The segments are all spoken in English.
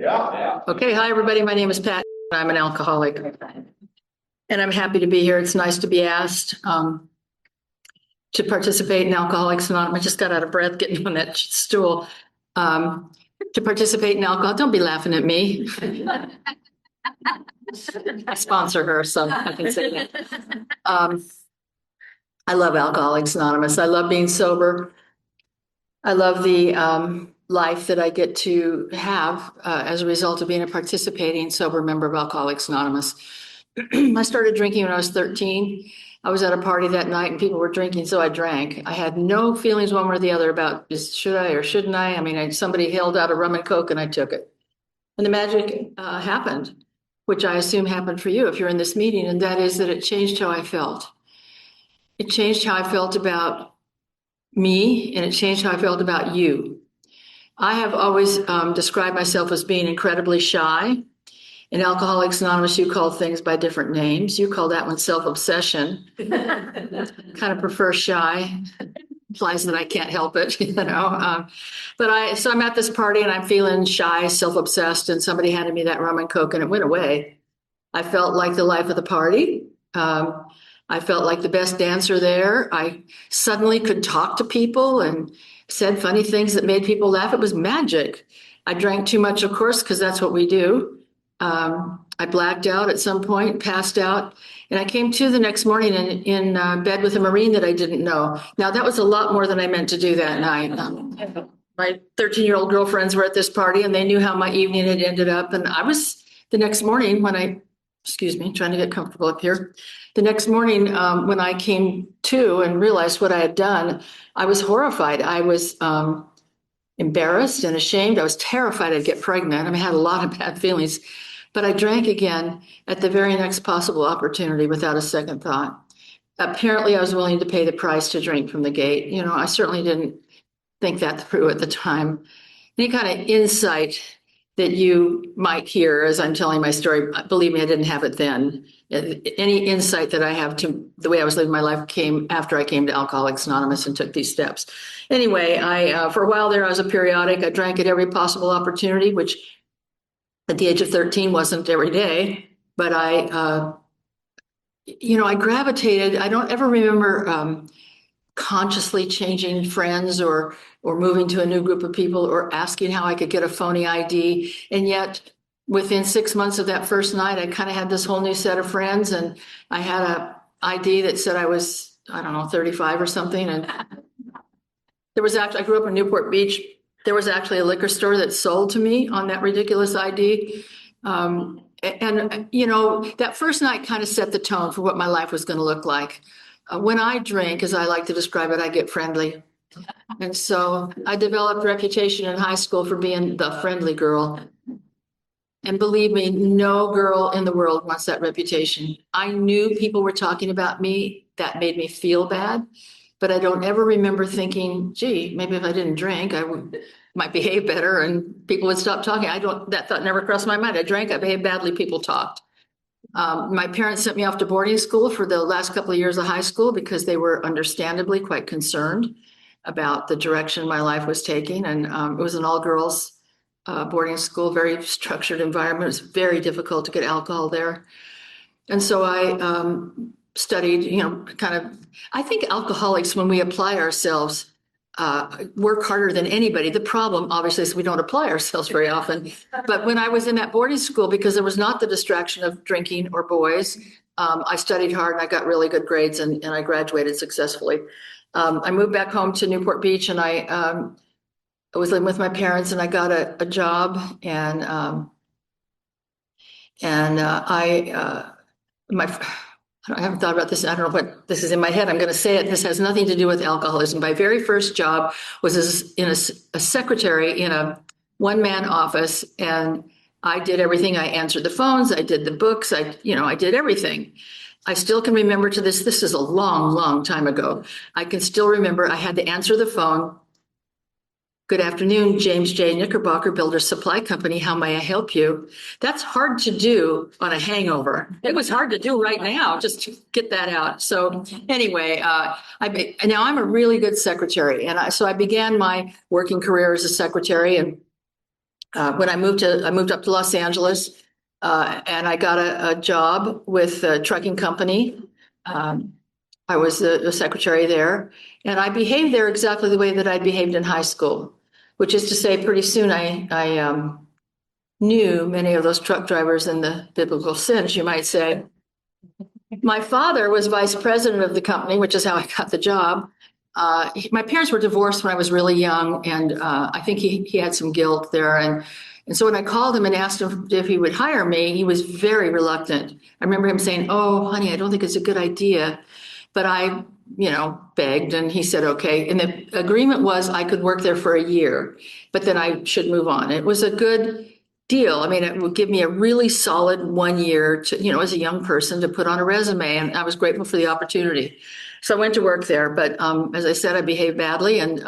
Yeah. Okay, hi, everybody. My name is Pat. I'm an alcoholic. And I'm happy to be here. It's nice to be asked to participate in Alcoholics Anonymous. I just got out of breath getting on that stool. To participate in alcohol, don't be laughing at me. I sponsor her, so I can say that. I love Alcoholics Anonymous. I love being sober. I love the life that I get to have as a result of being a participating sober member of Alcoholics Anonymous. I started drinking when I was 13. I was at a party that night and people were drinking, so I drank. I had no feelings one way or the other about should I or shouldn't I? I mean, somebody held out a rum and Coke and I took it. And the magic happened, which I assume happened for you if you're in this meeting, and that is that it changed how I felt. It changed how I felt about me, and it changed how I felt about you. I have always described myself as being incredibly shy. In Alcoholics Anonymous, you call things by different names. You call that one self-obsession. Kind of prefer shy. Implies that I can't help it, you know. So I'm at this party and I'm feeling shy, self-obsessed, and somebody handed me that rum and Coke and it went away. I felt like the life of the party. I felt like the best dancer there. I suddenly could talk to people and said funny things that made people laugh. It was magic. I drank too much, of course, because that's what we do. I blacked out at some point, passed out, and I came to the next morning in bed with a Marine that I didn't know. Now, that was a lot more than I meant to do that night. My 13-year-old girlfriends were at this party and they knew how my evening had ended up. And I was the next morning trying to get comfortable up here. The next morning when I came to and realized what I had done, I was horrified. I was embarrassed and ashamed. I was terrified I'd get pregnant. I mean, I had a lot of bad feelings, but I drank again at the very next possible opportunity without a second thought. Apparently, I was willing to pay the price to drink from the gate. You know, I certainly didn't think that through at the time. Any kind of insight that you might hear as I'm telling my story, believe me, I didn't have it then. Any insight that I have to the way I was living my life came after I came to Alcoholics Anonymous and took these steps. Anyway, for a while there, I was a periodic. I drank at every possible opportunity, which at the age of 13 wasn't every day, but I gravitated. I don't ever remember consciously changing friends or moving to a new group of people or asking how I could get a phony ID. And yet within 6 months of that first night, I kind of had this whole new set of friends, and I had a ID that said I was, I don't know, 35 or something. And I grew up in Newport Beach. There was actually a liquor store that sold to me on that ridiculous ID. That first night kind of set the tone for what my life was going to look like. When I drink, as I like to describe it, I get friendly. And so I developed a reputation in high school for being the friendly girl. And believe me, no girl in the world wants that reputation. I knew people were talking about me. That made me feel bad. But I don't ever remember thinking, gee, maybe if I didn't drink, might behave better and people would stop talking. That thought never crossed my mind. I drank, I behaved badly, people talked. My parents sent me off to boarding school for the last couple of years of high school because they were understandably quite concerned about the direction my life was taking. And it was an all-girls boarding school, very structured environment. It was very difficult to get alcohol there. And so I studied, I think alcoholics, when we apply ourselves, work harder than anybody. The problem, obviously, is we don't apply ourselves very often. But when I was in that boarding school, because there was not the distraction of drinking or boys, I studied hard and I got really good grades and I graduated successfully. I moved back home to Newport Beach and I was living with my parents and I got a job and I haven't thought about this. I don't know what this is in my head. I'm going to say it. This has nothing to do with alcoholism. My very first job was as a secretary in a one-man office, and I did everything. I answered the phones. I did the books. I did everything. I still can remember to this. This is a long, long time ago. I can still remember I had to answer the phone. Good afternoon, James J. Knickerbocker Builder Supply Company. How may I help you? That's hard to do on a hangover. It was hard to do right now, just to get that out. So anyway, now I'm a really good secretary. And so I began my working career as a secretary. And when I moved up to Los Angeles, and I got a job with a trucking company. Um, I was the secretary there, and I behaved there exactly the way that I'd behaved in high school, which is to say, pretty soon I knew many of those truck drivers in the biblical sense, you might say. My father was vice president of the company, which is how I got the job. My parents were divorced when I was really young, and I think he had some guilt there. And so when I called him and asked him if he would hire me, he was very reluctant. I remember him saying, "Oh, honey, I don't think it's a good idea." But I, begged, and he said, okay. And the agreement was I could work there for a year, but then I should move on. It was a good deal. I mean, it would give me a really solid 1 year to, as a young person to put on a resume. And I was grateful for the opportunity. So I went to work there. But as I said, I behaved badly. And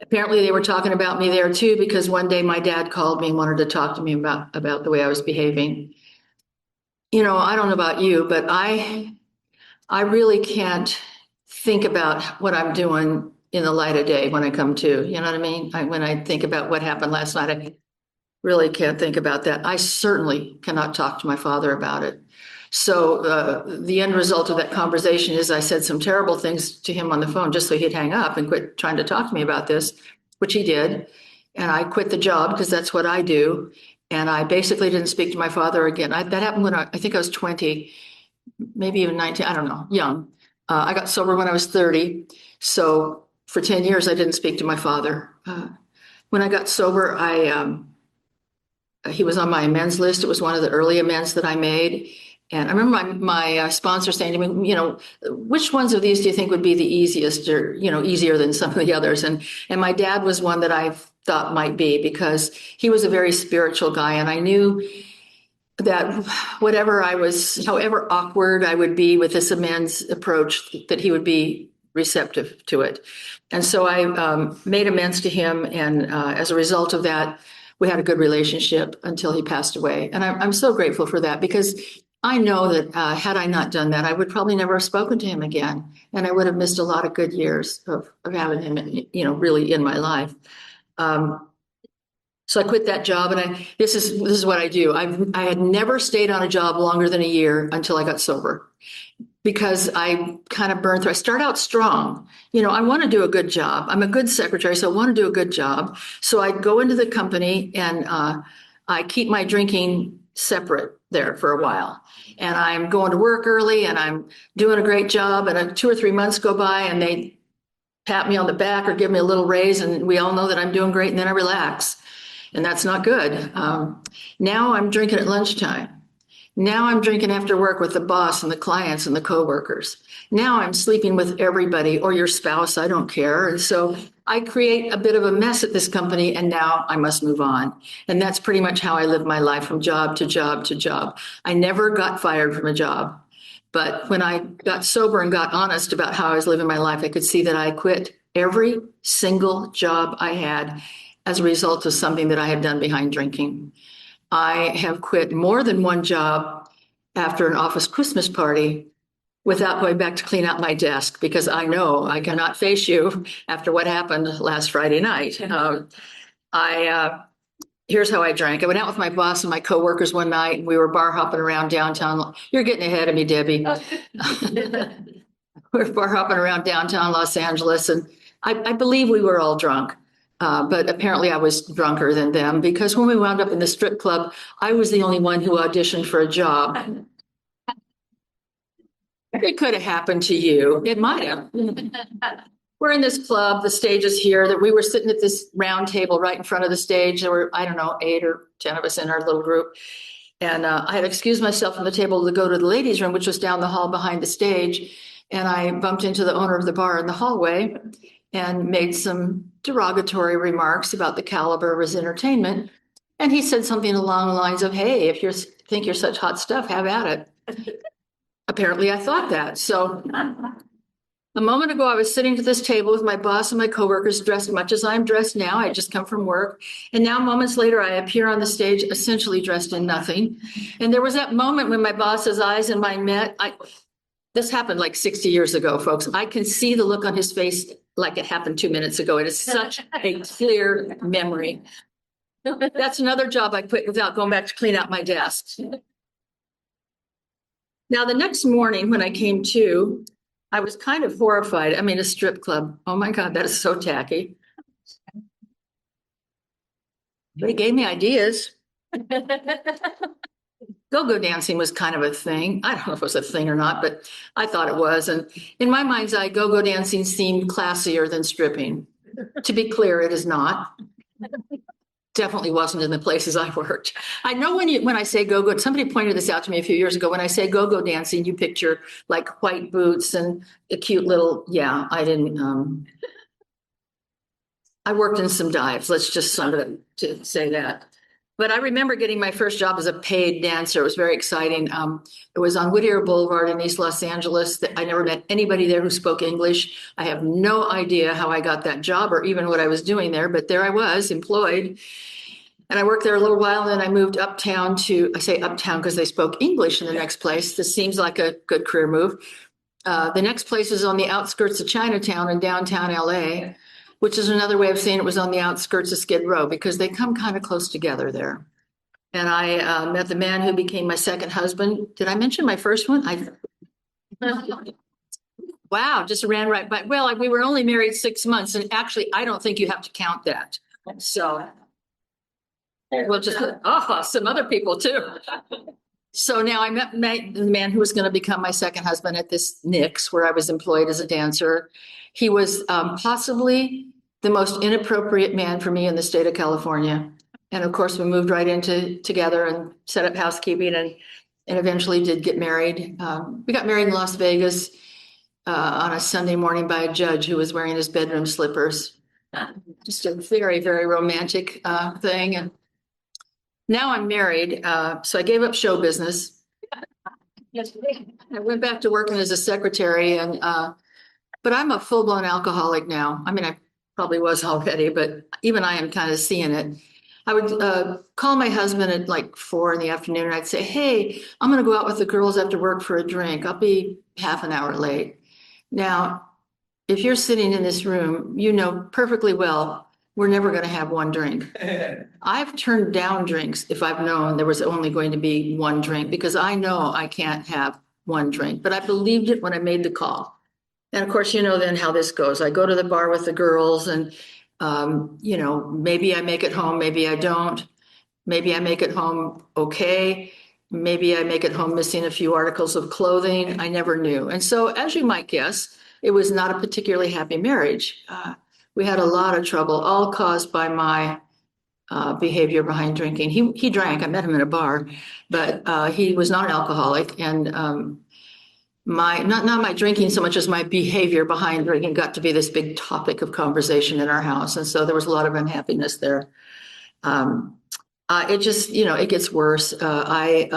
apparently they were talking about me there too, because one day my dad called me and wanted to talk to me about the way I was behaving. I don't know about you, but I really can't think about what I'm doing in the light of day when I come to, you know what I mean? When I think about what happened last night, I really can't think about that. I certainly cannot talk to my father about it. So the end result of that conversation is I said some terrible things to him on the phone just so he'd hang up and quit trying to talk to me about this, which he did. And I quit the job because that's what I do. And I basically didn't speak to my father again. That happened when I think I was 20, maybe even 19, I don't know, young. I got sober when I was 30. So for 10 years, I didn't speak to my father. When I got sober, he was on my amends list. It was one of the early amends that I made. And I remember my sponsor saying to me, which ones of these do you think would be the easiest or, easier than some of the others? And my dad was one that I thought might be because he was a very spiritual guy. And I knew that however awkward I would be with this amends approach, that he would be receptive to it. And so I made amends to him. And as a result of that, we had a good relationship until he passed away. And I'm so grateful for that because I know that had I not done that, I would probably never have spoken to him again. And I would have missed a lot of good years of having him, really in my life. So I quit that job, and this is what I do. I had never stayed on a job longer than a year until I got sober, because I kind of burned through. I start out strong. I want to do a good job. I'm a good secretary, so I want to do a good job. So I go into the company and I keep my drinking separate there for a while. And I'm going to work early and I'm doing a great job. And 2 or 3 months go by and they pat me on the back or give me a little raise. And we all know that I'm doing great. And then I relax. And that's not good. Now I'm drinking at lunchtime. Now I'm drinking after work with the boss and the clients and the coworkers. Now I'm sleeping with everybody or your spouse, I don't care. And so I create a bit of a mess at this company, and now I must move on. And that's pretty much how I live my life, from job to job to job. I never got fired from a job. But when I got sober and got honest about how I was living my life, I could see that I quit every single job I had as a result of something that I had done behind drinking. I have quit more than one job after an office Christmas party without going back to clean out my desk, because I know I cannot face you after what happened last Friday night. Here's how I drank. I went out with my boss and my coworkers one night, and we were bar hopping around downtown. You're getting ahead of me, Debbie. We're bar hopping around downtown Los Angeles, and I believe we were all drunk. But apparently I was drunker than them, because when we wound up in the strip club, I was the only one who auditioned for a job. It could have happened to you. It might have. We're in this club, the stage is here, that we were sitting at this round table right in front of the stage. There were, I don't know, 8 or 10 of us in our little group. And I had excused myself from the table to go to the ladies' room, which was down the hall behind the stage. And I bumped into the owner of the bar in the hallway and made some derogatory remarks about the caliber of his entertainment. And he said something along the lines of, "Hey, if you think you're such hot stuff, have at it." Apparently I thought that. So a moment ago, I was sitting at this table with my boss and my coworkers, dressed much as I'm dressed now. I just come from work. And now moments later, I appear on the stage essentially dressed in nothing. And there was that moment when my boss's eyes and mine met. This happened like 60 years ago, folks. I can see the look on his face like it happened 2 minutes ago. It is such a clear memory. That's another job I quit without going back to clean out my desk. Now, the next morning when I came to, I was kind of horrified. I mean, a strip club. Oh my God, that is so tacky. But it gave me ideas. Go-go dancing was kind of a thing. I don't know if it was a thing or not, but I thought it was. And in my mind's eye, go-go dancing seemed classier than stripping. To be clear, it is not. Definitely wasn't in the places I worked. I know when I say go-go, somebody pointed this out to me a few years ago. When I say go-go dancing, you picture like white boots and a cute little, yeah, I didn't, I worked in some dives. Let's just sum it up to say that. But I remember getting my first job as a paid dancer. It was very exciting. It was on Whittier Boulevard in East Los Angeles. I never met anybody there who spoke English. I have no idea how I got that job or even what I was doing there, but there I was employed. And I worked there a little while, and then I moved uptown I say uptown because they spoke English in the next place. This seems like a good career move. The next place is on the outskirts of Chinatown in downtown LA, which is another way of saying it was on the outskirts of Skid Row because they come kind of close together there. And I met the man who became my second husband. Did I mention my first one? Wow, just ran right by. Well, we were only married 6 months, and actually, I don't think you have to count that. So we'll just, some other people too. So now I met the man who was going to become my second husband at this Nick's where I was employed as a dancer. He was possibly the most inappropriate man for me in the state of California. And of course, we moved right into together and set up housekeeping and eventually did get married. We got married in Las Vegas on a Sunday morning by a judge who was wearing his bedroom slippers. Just a very, very romantic thing. And now I'm married, so I gave up show business. I went back to working as a secretary, but I'm a full-blown alcoholic now. I mean, I probably was already, but even I am kind of seeing it. I would call my husband at like 4 p.m, and I'd say, "Hey, I'm going to go out with the girls after work for a drink. I'll be half an hour late." Now, if you're sitting in this room, you know perfectly well we're never going to have one drink. I've turned down drinks if I've known there was only going to be one drink because I know I can't have one drink, but I believed it when I made the call. And of course, you know then how this goes. I go to the bar with the girls and, maybe I make it home, maybe I don't. Maybe I make it home okay. Maybe I make it home missing a few articles of clothing. I never knew. And so, as you might guess, it was not a particularly happy marriage. We had a lot of trouble, all caused by my behavior behind drinking. He drank. I met him in a bar, but he was not an alcoholic. And not my drinking so much as my behavior behind drinking got to be this big topic of conversation in our house. And so there was a lot of unhappiness there. It just, it gets worse. I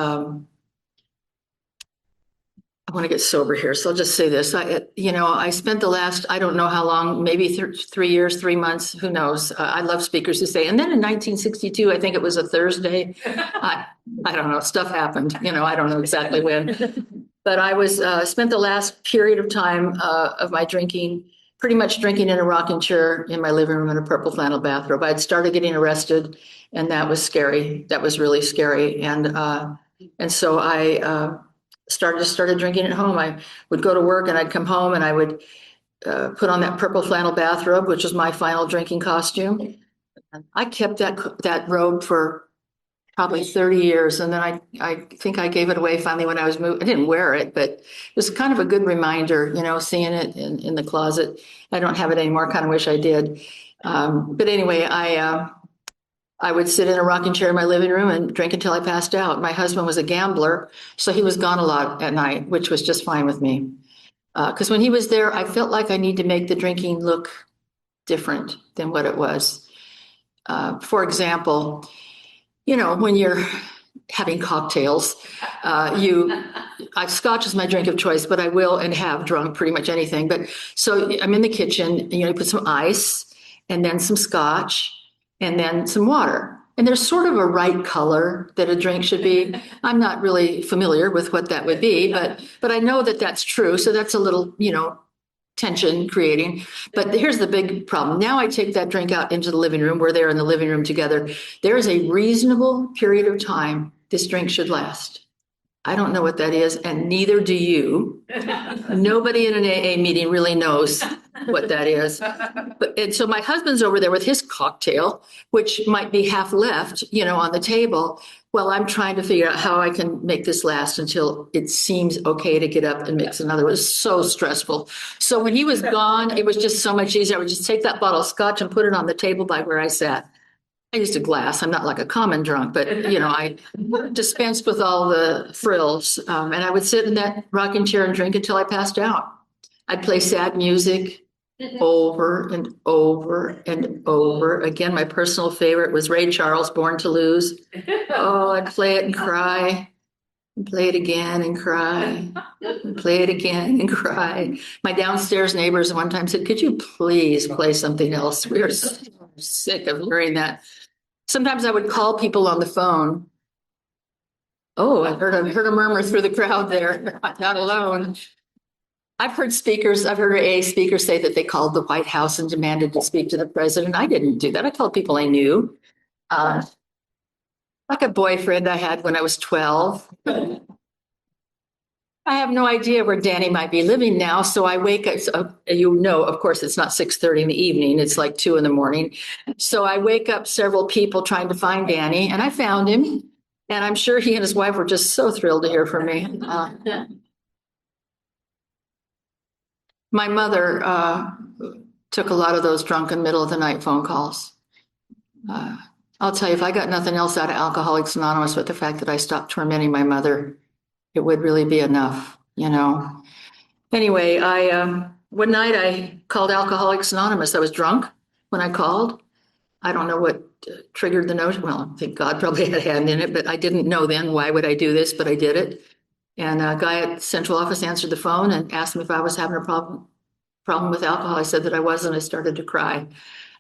want to get sober here, so I'll just say this. I spent the last, I don't know how long, maybe 3 years, 3 months, who knows? I love speakers who say, and then in 1962, I think it was a Thursday. I don't know, stuff happened, I don't know exactly when. But I was spent the last period of time of my drinking, pretty much drinking in a rocking chair in my living room in a purple flannel bathrobe. I had started getting arrested, and that was scary. That was really scary. And so I started drinking at home. I would go to work and I'd come home and I would put on that purple flannel bathrobe, which was my final drinking costume. I kept that robe for probably 30 years. And then I think I gave it away finally when I was moved. I didn't wear it, but it was kind of a good reminder, seeing it in the closet. I don't have it anymore. Kind of wish I did. But anyway, I would sit in a rocking chair in my living room and drink until I passed out. My husband was a gambler, so he was gone a lot at night, which was just fine with me. Because when he was there, I felt like I need to make the drinking look different than what it was. For example, when you're having cocktails, Scotch is my drink of choice, but I will and have drunk pretty much anything. But so I'm in the kitchen, you put some ice and then some Scotch and then some water. And there's sort of a right color that a drink should be. I'm not really familiar with what that would be, but I know that that's true. So that's a little, tension creating. But here's the big problem. Now I take that drink out into the living room. We're there in the living room together. There is a reasonable period of time this drink should last. I don't know what that is, and neither do you. Nobody in an AA meeting really knows what that is. And so my husband's over there with his cocktail, which might be half left, on the table. Well, I'm trying to figure out how I can make this last until it seems okay to get up and mix another. It was so stressful. So when he was gone, it was just so much easier. I would just take that bottle of scotch and put it on the table by where I sat. I used a glass. I'm not like a common drunk, but I dispensed with all the frills. And I would sit in that rocking chair and drink until I passed out. I'd play sad music over and over and over. Again, my personal favorite was Ray Charles, Born to Lose. Oh, I'd play it and cry, and play it again and cry, and play it again and cry. My downstairs neighbors one time said, "Could you please play something else? We are so sick of hearing that." Sometimes I would call people on the phone. Oh, I heard a murmur through the crowd there. I'm not alone. I've heard AA speakers say that they called the White House and demanded to speak to the president. I didn't do that. I called people I knew. Like a boyfriend I had when I was 12. I have no idea where Danny might be living now. So I wake up, of course, it's not 6:30 in the evening. It's like 2 a.m. So I wake up several people trying to find Danny, and I found him. And I'm sure he and his wife were just so thrilled to hear from me. My mother took a lot of those drunken middle of the night phone calls. I'll tell you, if I got nothing else out of Alcoholics Anonymous but the fact that I stopped tormenting my mother, it would really be enough, Anyway, one night I called Alcoholics Anonymous. I was drunk when I called. I don't know what triggered the notion. Well, I think God probably had a hand in it, but I didn't know then why would I do this, but I did it. And a guy at central office answered the phone and asked me if I was having a problem with alcohol. I said that I wasn't. I started to cry.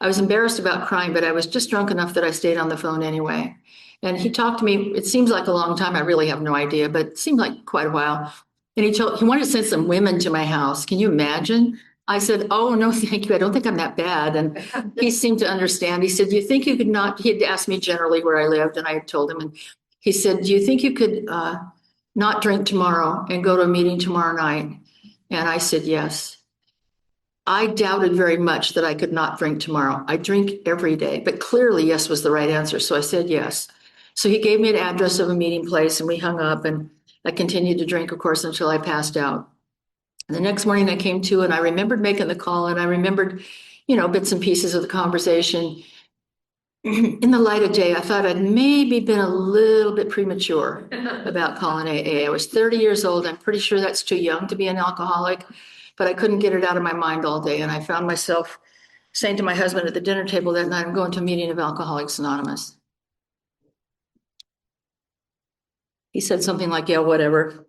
I was embarrassed about crying, but I was just drunk enough that I stayed on the phone anyway. And he talked to me. It seems like a long time. I really have no idea, but it seemed like quite a while. And he wanted to send some women to my house. Can you imagine? I said, "Oh, no, thank you. I don't think I'm that bad." And he seemed to understand. He said, "Do you think you could not," he had asked me generally where I lived, and I had told him. And he said, "Do you think you could not drink tomorrow and go to a meeting tomorrow night?" And I said, "Yes." I doubted very much that I could not drink tomorrow. I drink every day, but clearly yes was the right answer. So I said yes. So he gave me an address of a meeting place and we hung up, and I continued to drink, of course, until I passed out. And the next morning I came to and I remembered making the call, and I remembered, bits and pieces of the conversation. In the light of day, I thought I'd maybe been a little bit premature about calling AA. I was 30 years old. I'm pretty sure that's too young to be an alcoholic, but I couldn't get it out of my mind all day. And I found myself saying to my husband at the dinner table that night, "I'm going to a meeting of Alcoholics Anonymous." He said something like, "Yeah, whatever."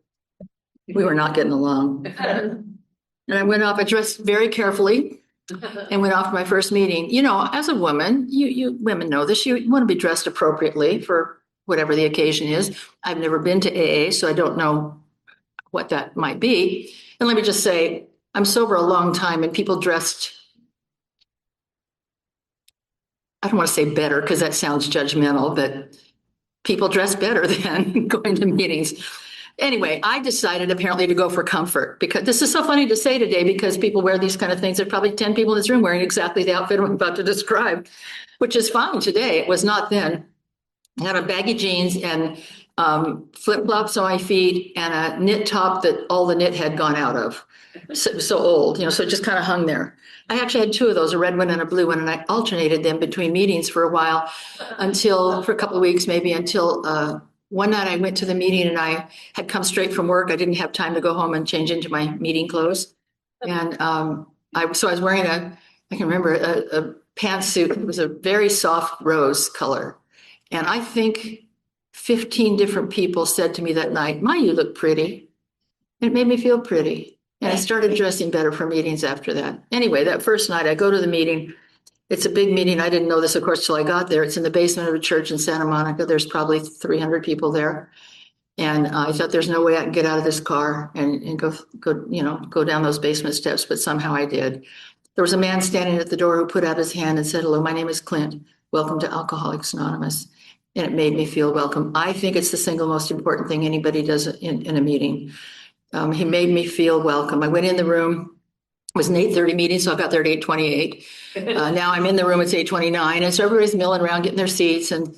We were not getting along. And I went off, I dressed very carefully and went off to my first meeting. As a woman, you women know this, you want to be dressed appropriately for whatever the occasion is. I've never been to AA, so I don't know what that might be. And let me just say, I'm sober a long time, and people dressed, I don't want to say better because that sounds judgmental, but people dress better than going to meetings. Anyway, I decided apparently to go for comfort, because this is so funny to say today because people wear these kind of things. There's probably 10 people in this room wearing exactly the outfit I'm about to describe, which is fine today. It was not then. I had a baggy jeans and flip-flops on my feet and a knit top that all the knit had gone out of. So old, so it just kind of hung there. I actually had two of those, a red one and a blue one, and I alternated them between meetings for a while for a couple of weeks, maybe until one night I went to the meeting and I had come straight from work. I didn't have time to go home and change into my meeting clothes. And I was wearing I can remember a pantsuit. It was a very soft rose color. And I think 15 different people said to me that night, "My, you look pretty." And it made me feel pretty. And I started dressing better for meetings after that. Anyway, that first night I go to the meeting. It's a big meeting. I didn't know this, of course, till I got there. It's in the basement of a church in Santa Monica. There's probably 300 people there. And I thought there's no way I can get out of this car and go down those basement steps, but somehow I did. There was a man standing at the door who put out his hand and said, "Hello, my name is Clint. Welcome to Alcoholics Anonymous." And it made me feel welcome. I think it's the single most important thing anybody does in a meeting. He made me feel welcome. I went in the room. It was an 8:30 meeting, so I got there at 8:28. Now I'm in the room, it's 8:29. And so everybody's milling around, getting their seats. And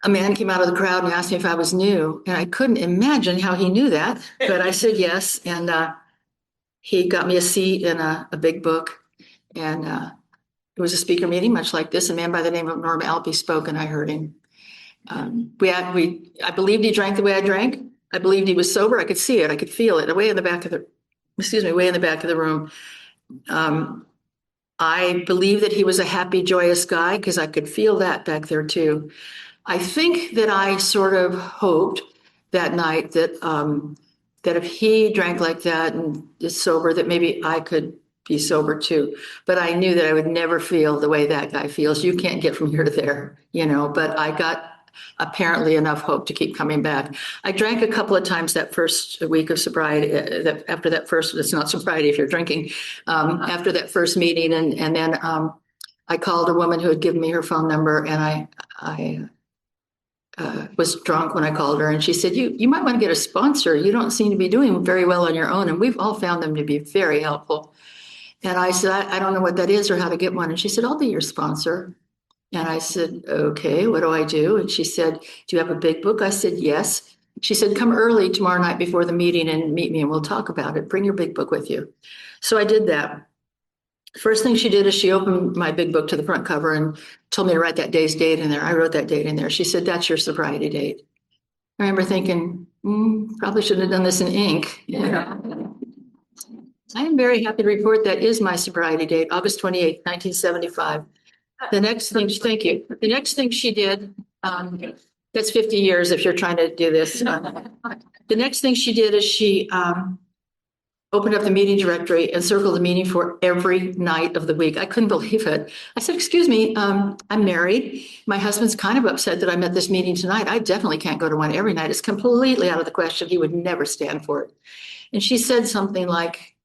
a man came out of the crowd and asked me if I was new. And I couldn't imagine how he knew that, but I said yes. And he got me a seat and a big book. And it was a speaker meeting, much like this. A man by the name of Norm Alpe spoke, and I heard him. I believed he drank the way I drank. I believed he was sober. I could see it. I could feel it way in the back of the room. I believe that he was a happy, joyous guy because I could feel that back there too. I think that I sort of hoped that night that if he drank like that and is sober, that maybe I could be sober too. But I knew that I would never feel the way that guy feels. You can't get from here to there, but I got apparently enough hope to keep coming back. I drank a couple of times that first week of sobriety. After that first, it's not sobriety if you're drinking. After that first meeting, and then I called a woman who had given me her phone number, and I was drunk when I called her, and she said, "You might want to get a sponsor. You don't seem to be doing very well on your own, and we've all found them to be very helpful." And I said, I don't know what that is or how to get one. And she said, "I'll be your sponsor." And I said, "Okay, what do I do?" And she said, "Do you have a big book?" I said, "Yes." She said, "Come early tomorrow night before the meeting and meet me and we'll talk about it. Bring your big book with you." So I did that. First thing she did is she opened my big book to the front cover and told me to write that day's date in there. I wrote that date in there. She said, "That's your sobriety date." I remember thinking, probably shouldn't have done this in ink. I am very happy to report that is my sobriety date, August 28th, 1975. The next thing, thank you. The next thing she did, that's 50 years if you're trying to do this. The next thing she did is she opened up the meeting directory and circled the meeting for every night of the week. I couldn't believe it. I said, "Excuse me, I'm married. My husband's kind of upset that I'm at this meeting tonight. I definitely can't go to one every night. It's completely out of the question. He would never stand for it." And she said something like,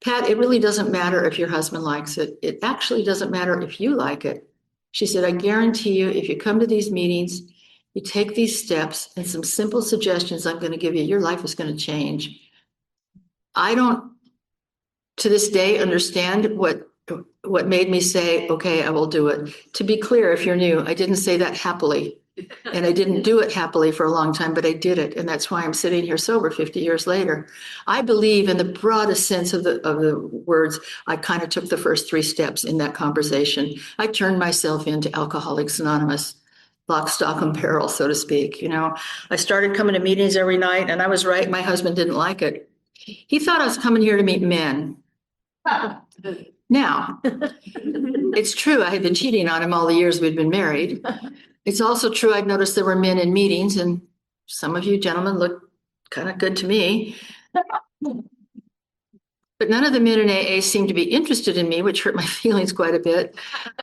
"Pat, it really doesn't matter if your husband likes it. It actually doesn't matter if you like it." She said, "I guarantee you, if you come to these meetings, you take these steps and some simple suggestions I'm going to give you, your life is going to change." I don't, to this day, understand what made me say, "Okay, I will do it." To be clear, if you're new, I didn't say that happily. And I didn't do it happily for a long time, but I did it. And that's why I'm sitting here sober 50 years later. I believe in the broadest sense of the words, I kind of took the first 3 steps in that conversation. I turned myself into Alcoholics Anonymous, lock, stock, and barrel, so to speak. I started coming to meetings every night, and I was right. My husband didn't like it. He thought I was coming here to meet men. Now, it's true, I had been cheating on him all the years we'd been married. It's also true, I'd noticed there were men in meetings, and some of you gentlemen look kind of good to me. But none of the men in AA seemed to be interested in me, which hurt my feelings quite a bit.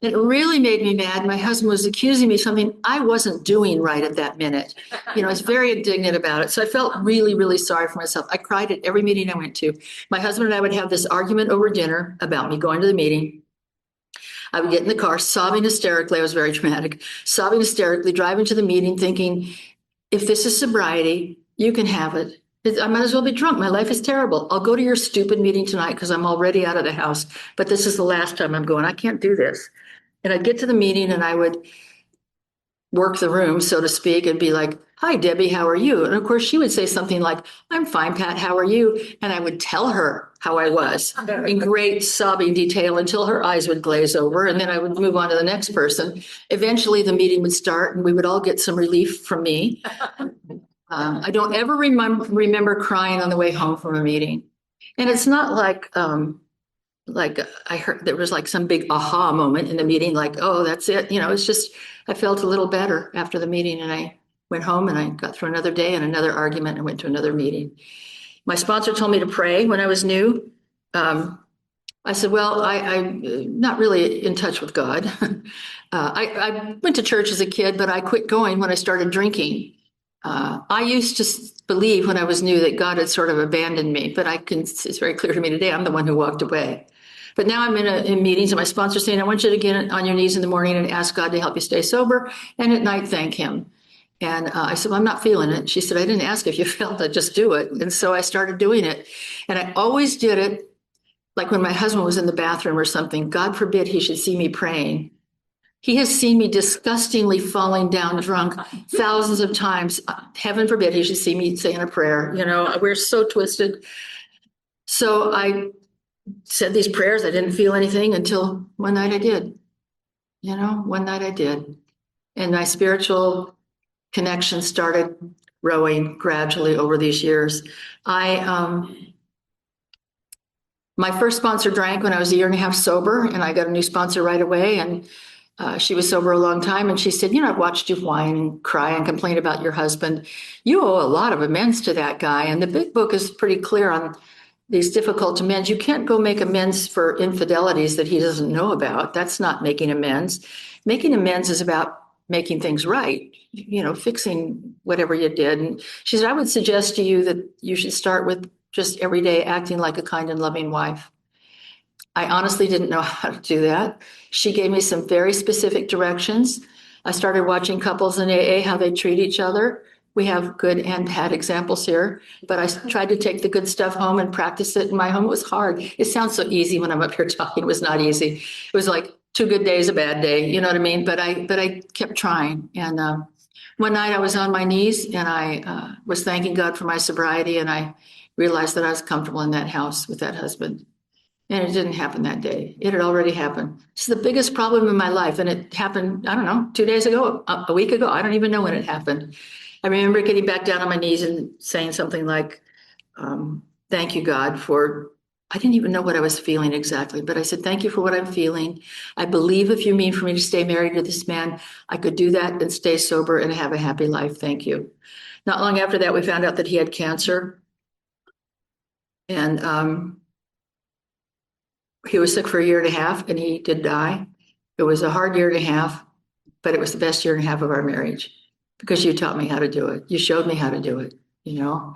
It really made me mad. My husband was accusing me of something I wasn't doing right at that minute. I was very indignant about it. So I felt really, really sorry for myself. I cried at every meeting I went to. My husband and I would have this argument over dinner about me going to the meeting. I would get in the car sobbing hysterically. I was very dramatic, sobbing hysterically, driving to the meeting thinking, if this is sobriety, you can have it. I might as well be drunk. My life is terrible. I'll go to your stupid meeting tonight because I'm already out of the house. But this is the last time I'm going. I can't do this. And I'd get to the meeting and I would work the room, so to speak, and be like, "Hi, Debbie, how are you?" And of course, she would say something like, "I'm fine, Pat, how are you?" And I would tell her how I was in great sobbing detail until her eyes would glaze over. And then I would move on to the next person. Eventually, the meeting would start and we would all get some relief from me. I don't ever remember crying on the way home from a meeting. And it's not like I heard there was like some big aha moment in the meeting, like, "Oh, that's it." It's just, I felt a little better after the meeting and I went home and I got through another day and another argument and went to another meeting. My sponsor told me to pray when I was new. I said, "Well, I'm not really in touch with God." I went to church as a kid, but I quit going when I started drinking. I used to believe when I was new that God had sort of abandoned me, but it's very clear to me today, I'm the one who walked away. But now I'm in meetings and my sponsor's saying, I want you to get on your knees in the morning and ask God to help you stay sober, and at night, thank him. And I said, well, I'm not feeling it. She said, I didn't ask if you felt it, just do it. And so I started doing it. And I always did it like when my husband was in the bathroom or something. God forbid he should see me praying. He has seen me disgustingly falling down drunk thousands of times. Heaven forbid he should see me saying a prayer. You know, we're so twisted. So I said these prayers. I didn't feel anything until one night I did. You know, one night I did. And my spiritual connection started growing gradually over these years. My first sponsor drank when I was a year and a half sober, and I got a new sponsor right away. And she was sober a long time, and she said, you know, I've watched you whine and cry and complain about your husband. You owe a lot of amends to that guy. And the big book is pretty clear on these difficult amends. You can't go make amends for infidelities that he doesn't know about. That's not making amends. Making amends is about making things right, you know, fixing whatever you did. And she said, I would suggest to you that you should start with just every day acting like a kind and loving wife. I honestly didn't know how to do that. She gave me some very specific directions. I started watching couples in AA, how they treat each other. We have good and bad examples here, but I tried to take the good stuff home and practice it in my home. It was hard. It sounds so easy when I'm up here talking. It was not easy. It was like 2 good days, a bad day. You know what I mean? But I kept trying. And one night I was on my knees and I was thanking God for my sobriety, and I realized that I was comfortable in that house with that husband. And it didn't happen that day. It had already happened. It's the biggest problem in my life. And it happened, I don't know, 2 days ago, a week ago. I don't even know when it happened. I remember getting back down on my knees and saying something like, thank you, God, for, I didn't even know what I was feeling exactly, but I said, thank you for what I'm feeling. I believe if you mean for me to stay married to this man, I could do that and stay sober and have a happy life. Thank you. Not long after that, we found out that he had cancer. And he was sick for a year and a half and he did die. It was a hard year and a half, but it was the best year and a half of our marriage because you taught me how to do it. You showed me how to do it, you know.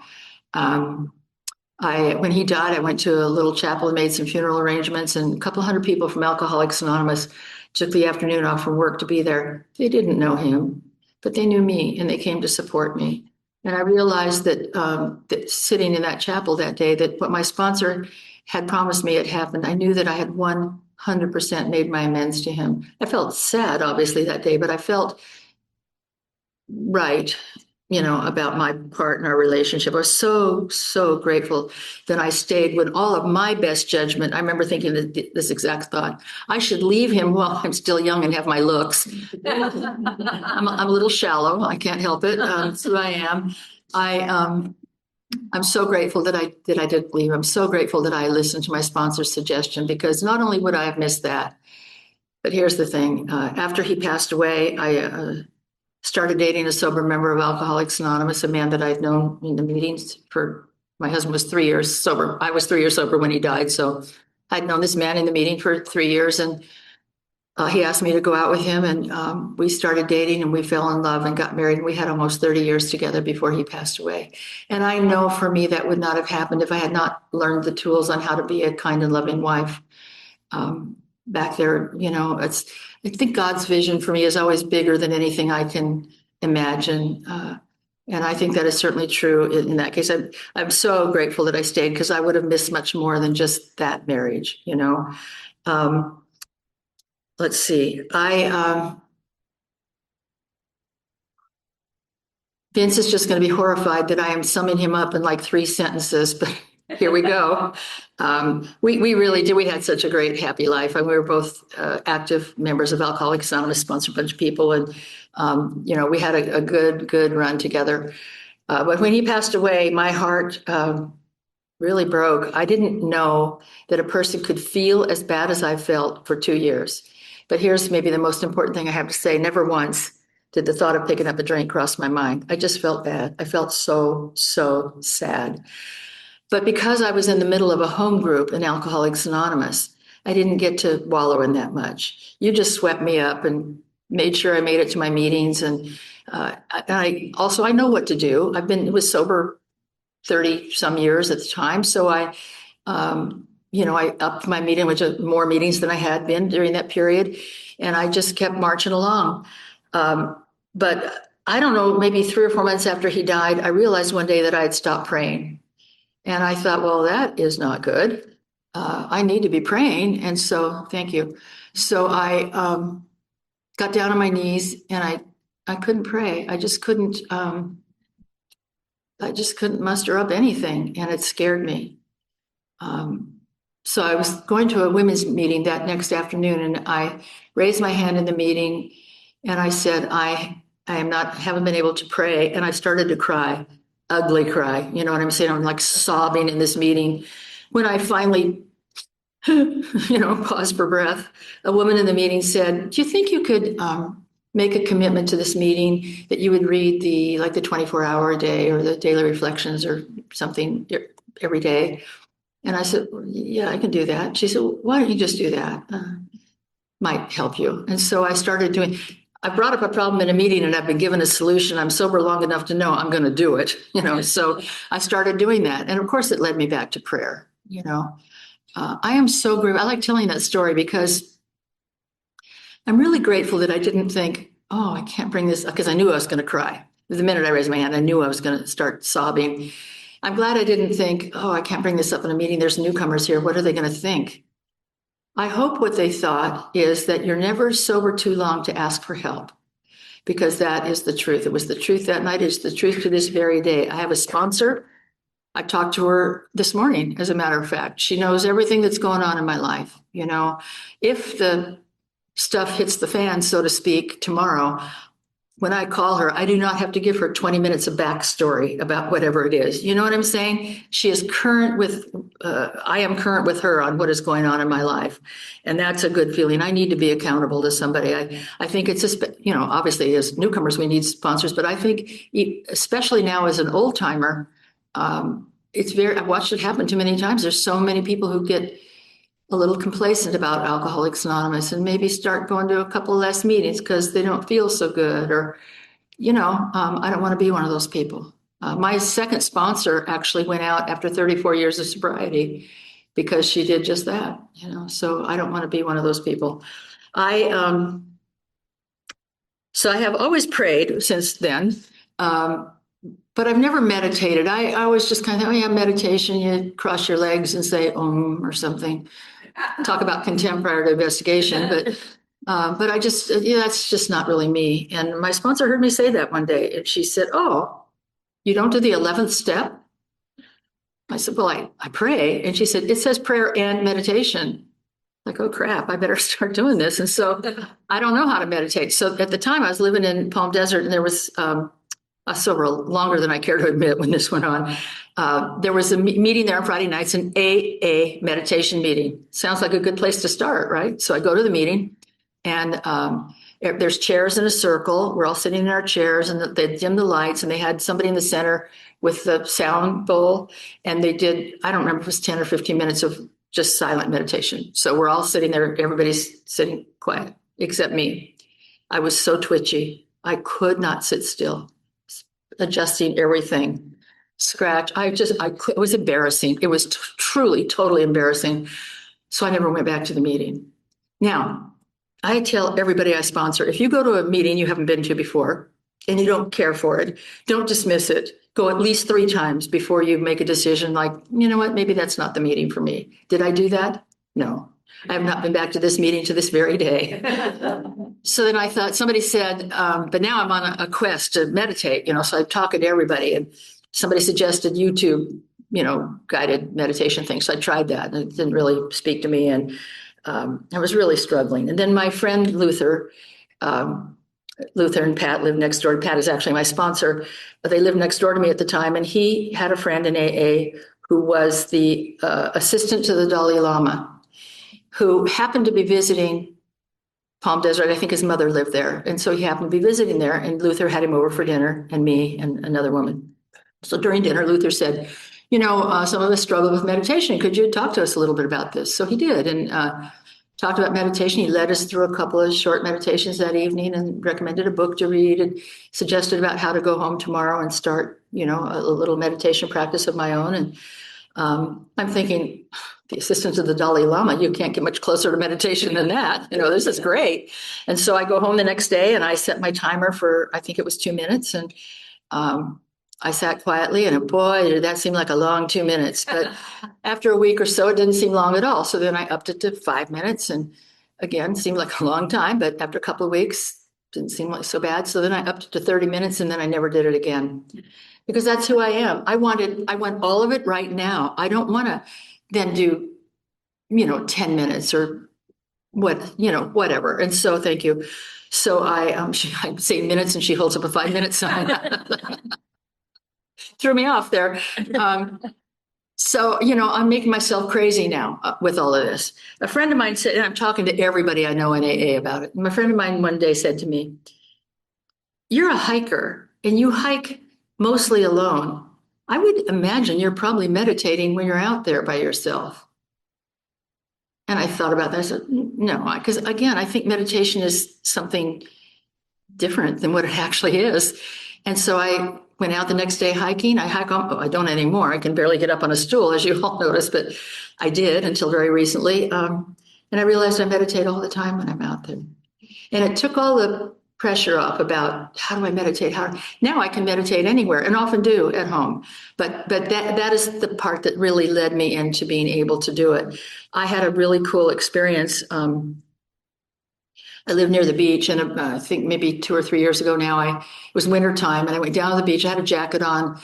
When he died, I went to a little chapel and made some funeral arrangements, and a couple hundred people from Alcoholics Anonymous took the afternoon off from work to be there. They didn't know him, but they knew me and they came to support me. And I realized that sitting in that chapel that day, that what my sponsor had promised me had happened. I knew that I had 100% made my amends to him. I felt sad, obviously, that day, but I felt right, you know, about my part in our relationship. I was so, so grateful that I stayed when all of my best judgment. I remember thinking this exact thought: I should leave him while I'm still young and have my looks. I'm a little shallow. I can't help it. That's who I am. I'm so grateful that I did leave. I'm so grateful that I listened to my sponsor's suggestion, because not only would I have missed that, but here's the thing. After he passed away, I started dating a sober member of Alcoholics Anonymous, a man that I'd known in the meetings for, my husband was 3 years sober. I was 3 years sober when he died. So I'd known this man in the meeting for 3 years, and he asked me to go out with him, and we started dating and we fell in love and got married. And we had almost 30 years together before he passed away. And I know for me that would not have happened if I had not learned the tools on how to be a kind and loving wife. Back there, you know, I think God's vision for me is always bigger than anything I can imagine. And I think that is certainly true in that case. I'm so grateful that I stayed, because I would have missed much more than just that marriage, you know. Let's see. Vince is just going to be horrified that I am summing him up in like 3 sentences, but here we go. We really did. We had such a great, happy life. And we were both active members of Alcoholics Anonymous, sponsored a bunch of people. And, you know, we had a good run together. But when he passed away, my heart really broke. I didn't know that a person could feel as bad as I felt for 2 years. But here's maybe the most important thing I have to say. Never once did the thought of picking up a drink cross my mind. I just felt bad. I felt so, so sad. But because I was in the middle of a home group in Alcoholics Anonymous, I didn't get to wallow in that much. You just swept me up and made sure I made it to my meetings. And I know what to do. Was sober 30 some years at the time. So I upped my meeting, which are more meetings than I had been during that period. And I just kept marching along. But I don't know, maybe 3 or 4 months after he died, I realized one day that I had stopped praying. And I thought, well, that is not good. I need to be praying. And so, thank you. So I got down on my knees and I couldn't pray. I just couldn't muster up anything, and it scared me. Um, so I was going to a women's meeting that next afternoon, and I raised my hand in the meeting, and I said, haven't been able to pray, and I started to cry, ugly cry. You know what I'm saying? I'm like sobbing in this meeting. When I finally, paused for breath, a woman in the meeting said, "Do you think you could make a commitment to this meeting that you would read the 24-hour a day or the daily reflections or something every day?" And I said, "Yeah, I can do that." She said, "Well, why don't you just do that? Might help you." And so I brought up a problem in a meeting and I've been given a solution. I'm sober long enough to know I'm going to do it, so I started doing that. And of course it led me back to prayer. I am so grateful. I like telling that story because I'm really grateful that I didn't think, oh, I can't bring this, because I knew I was going to cry. The minute I raised my hand, I knew I was going to start sobbing. I'm glad I didn't think, oh, I can't bring this up in a meeting. There's newcomers here. What are they going to think? I hope what they thought is that you're never sober too long to ask for help, because that is the truth. It was the truth that night. It's the truth to this very day. I have a sponsor. I talked to her this morning, as a matter of fact. She knows everything that's going on in my life. If the stuff hits the fan, so to speak, tomorrow, when I call her, I do not have to give her 20 minutes of backstory about whatever it is. You know what I'm saying? She is current with, I am current with her on what is going on in my life. And that's a good feeling. I need to be accountable to somebody. I think obviously as newcomers, we need sponsors, but I think especially now as an old timer, I've watched it happen too many times. There's so many people who get a little complacent about Alcoholics Anonymous and maybe start going to a couple less meetings because they don't feel so good, or, I don't want to be one of those people. My second sponsor actually went out after 34 years of sobriety because she did just that, so I don't want to be one of those people. So I have always prayed since then. But I've never meditated. I always just kind of, oh yeah, meditation, you cross your legs and say or something. Talk about contempt prior to investigation, but that's just not really me. And my sponsor heard me say that one day, and she said, "Oh, you don't do the 11th step?" I said, "Well, I pray." And she said, "It says prayer and meditation." Like, oh crap, I better start doing this. And so I don't know how to meditate. So at the time I was living in Palm Desert, and there was sober longer than I care to admit when this went on. There was a meeting there on Friday nights, an AA meditation meeting. Sounds like a good place to start, right? So I go to the meeting, and there's chairs in a circle. We're all sitting in our chairs, and they dimmed the lights, and they had somebody in the center with the sound bowl, and they did, I don't remember if it was 10 or 15 minutes of just silent meditation. So we're all sitting there, everybody's sitting quiet, except me. I was so twitchy. I could not sit still, adjusting everything, scratch. It was embarrassing. It was truly, totally embarrassing. So I never went back to the meeting. Now, I tell everybody I sponsor, if you go to a meeting you haven't been to before and you don't care for it, don't dismiss it. Go at least 3 times before you make a decision like, you know what, maybe that's not the meeting for me. Did I do that? No. I have not been back to this meeting to this very day. So then I thought, somebody said, but now I'm on a quest to meditate, so I'm talking to everybody, and somebody suggested YouTube, guided meditation thing. So I tried that, and it didn't really speak to me. And I was really struggling. And then my friend Luther and Pat lived next door. Pat is actually my sponsor. They lived next door to me at the time. And he had a friend in AA who was the assistant to the Dalai Lama, who happened to be visiting Palm Desert. I think his mother lived there. And so he happened to be visiting there, and Luther had him over for dinner, and me and another woman. So during dinner, Luther said, some of us struggle with meditation. Could you talk to us a little bit about this? So he did. And talked about meditation. He led us through a couple of short meditations that evening and recommended a book to read and suggested about how to go home tomorrow and start, a little meditation practice of my own. And I'm thinking, the assistance of the Dalai Lama, you can't get much closer to meditation than that. This is great. And so I go home the next day and I set my timer for, I think it was 2 minutes. And I sat quietly, and boy, did that seem like a long 2 minutes. But after a week or so, it didn't seem long at all. So then I upped it to 5 minutes, and again, seemed like a long time. But after a couple of weeks, didn't seem like so bad. So then I upped it to 30 minutes, and then I never did it again, because that's who I am. I want all of it right now. I don't want to then do, 10 minutes or whatever. And so, thank you. So I'm saying minutes, and she holds up a 5 minute sign. Threw me off there. So, I'm making myself crazy now with all of this. A friend of mine said, and I'm talking to everybody I know in AA about it. My friend of mine one day said to me, "You're a hiker and you hike mostly alone. I would imagine you're probably meditating when you're out there by yourself." And I thought about that. I said, no, because again, I think meditation is something different than what it actually is. And so I went out the next day hiking. I don't anymore. I can barely get up on a stool, as you all noticed, but I did until very recently. And I realized I meditate all the time when I'm out there. And it took all the pressure off about how do I meditate? Now I can meditate anywhere, and often do at home. But that is the part that really led me into being able to do it. I had a really cool experience. I live near the beach, and I think maybe 2 or 3 years ago now, it was winter time, and I went down to the beach. I had a jacket on,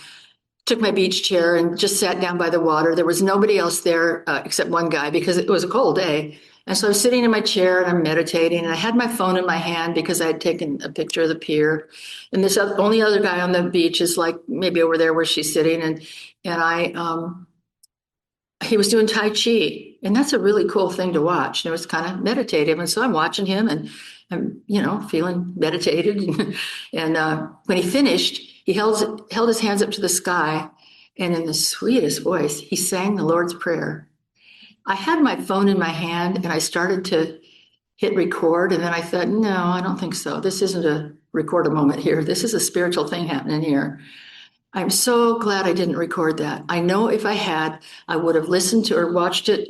took my beach chair, and just sat down by the water. There was nobody else there except one guy, because it was a cold day. And so I was sitting in my chair and I'm meditating, and I had my phone in my hand because I had taken a picture of the pier. And this only other guy on the beach is like maybe over there where she's sitting, and he was doing Tai Chi, and that's a really cool thing to watch. And it was kind of meditative. And so I'm watching him, and I'm, feeling meditated. And when he finished, he held his hands up to the sky, and in the sweetest voice, he sang the Lord's Prayer. I had my phone in my hand, and I started to hit record. And then I thought, no, I don't think so. This isn't a record a moment here. This is a spiritual thing happening here. I'm so glad I didn't record that. I know if I had, I would have listened to or watched it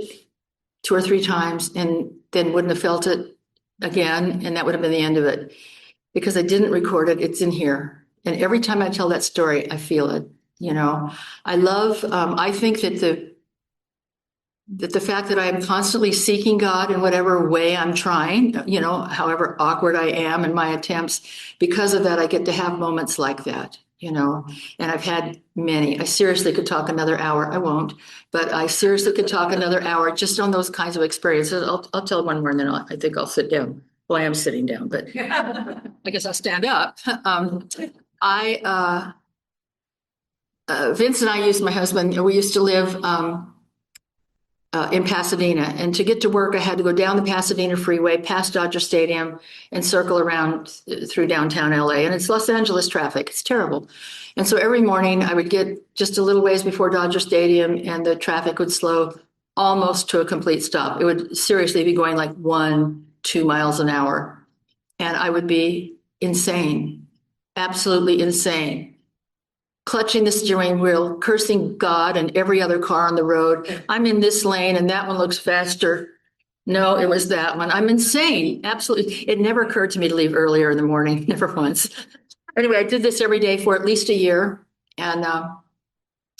2 or 3 times and then wouldn't have felt it again. And that would have been the end of it. Because I didn't record it, it's in here. And every time I tell that story, I feel it. I think that the fact that I am constantly seeking God in whatever way I'm trying, however awkward I am in my attempts, because of that, I get to have moments like that. And I've had many. I seriously could talk another hour. I won't, but I seriously could talk another hour just on those kinds of experiences. I'll tell one more, and then I think I'll sit down. Well, I am sitting down, but I guess I'll stand up. Vince and I my husband, we used to live in Pasadena. And to get to work, I had to go down the Pasadena freeway, past Dodger Stadium, and circle around through downtown LA. And it's Los Angeles traffic. It's terrible. And so every morning I would get just a little ways before Dodger Stadium, and the traffic would slow almost to a complete stop. It would seriously be going like 1-2 miles an hour. And I would be insane, absolutely insane. Clutching the steering wheel, cursing God and every other car on the road. I'm in this lane and that one looks faster. No, it was that one. I'm insane. Absolutely. It never occurred to me to leave earlier in the morning. Never once. Anyway, I did this every day for at least a year. And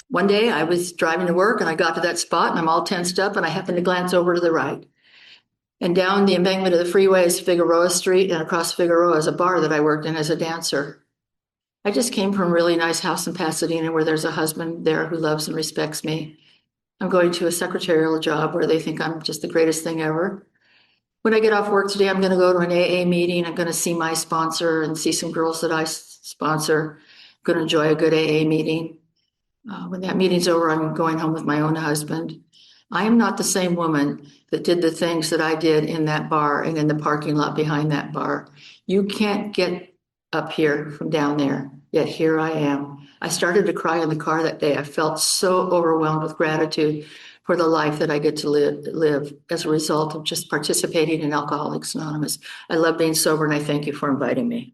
one day I was driving to work and I got to that spot and I'm all tensed up and I happened to glance over to the right. And down the embankment of the freeway is Figueroa Street, and across Figueroa is a bar that I worked in as a dancer. I just came from a really nice house in Pasadena where there's a husband there who loves and respects me. I'm going to a secretarial job where they think I'm just the greatest thing ever. When I get off work today, I'm going to go to an AA meeting. I'm going to see my sponsor and see some girls that I sponsor. I'm going to enjoy a good AA meeting. When that meeting's over, I'm going home with my own husband. I am not the same woman that did the things that I did in that bar and in the parking lot behind that bar. You can't get up here from down there, yet here I am. I started to cry in the car that day. I felt so overwhelmed with gratitude for the life that I get to live as a result of just participating in Alcoholics Anonymous. I love being sober and I thank you for inviting me.